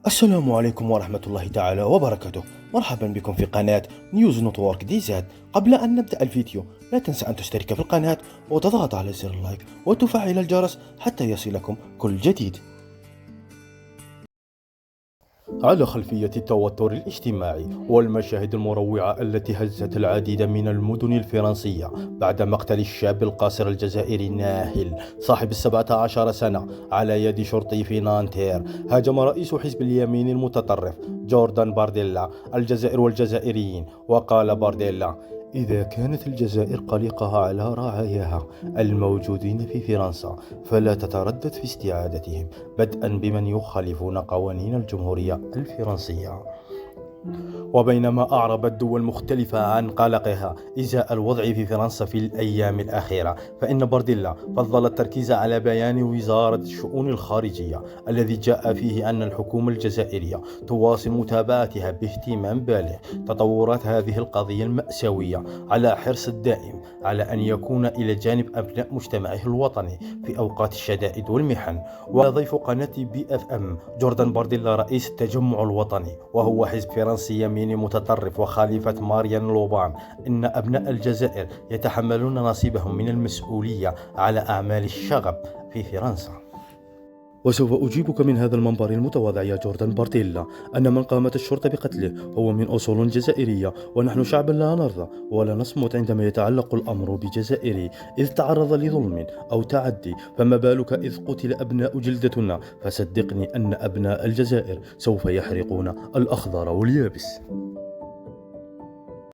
السلام عليكم ورحمة الله تعالى وبركاته. مرحبا بكم في قناة نيوز نتورك دي زاد. قبل أن نبدأ الفيديو لا تنسى أن تشترك في القناة وتضغط على زر اللايك وتفعل الجرس حتى يصلكم كل جديد. على خلفية التوتر الاجتماعي والمشاهد المروعة التي هزت العديد من المدن الفرنسية بعد مقتل الشاب القاصر الجزائري ناهل صاحب 17 سنة على يد شرطي في نانتير، هاجم رئيس حزب اليمين المتطرف جوردان بارديلا الجزائر والجزائريين، وقال بارديلا: إذا كانت الجزائر قلقة على رعاياها الموجودين في فرنسا فلا تتردد في استعادتهم، بدءا بمن يخالفون قوانين الجمهورية الفرنسية. وبينما أعربت دول مختلفة عن قلقها إزاء الوضع في فرنسا في الأيام الأخيرة، فإن بارديلا فضل التركيز على بيان وزارة الشؤون الخارجية الذي جاء فيه أن الحكومة الجزائرية تواصل متابعتها باهتمام بالغ تطورات هذه القضية المأساوية، على حرص الدائم على أن يكون إلى جانب أبناء مجتمعه الوطني في أوقات الشدائد والمحن. وضيف قناة BFM جوردان بارديلا رئيس التجمع الوطني، وهو حزب فرنسي يميني متطرف وخليفة ماريان لوبان، إن أبناء الجزائر يتحملون نصيبهم من المسؤولية على أعمال الشغب في فرنسا. وسوف أجيبك من هذا المنبر المتواضع يا جوردان بارديلا أن من قامت الشرطة بقتله هو من أصول جزائرية، ونحن شعب لا نرضى ولا نصمت عندما يتعلق الأمر بجزائري إذ تعرض لظلم أو تعدي، فما بالك إذ قتل أبناء جلدتنا؟ فصدقني أن أبناء الجزائر سوف يحرقون الأخضر واليابس.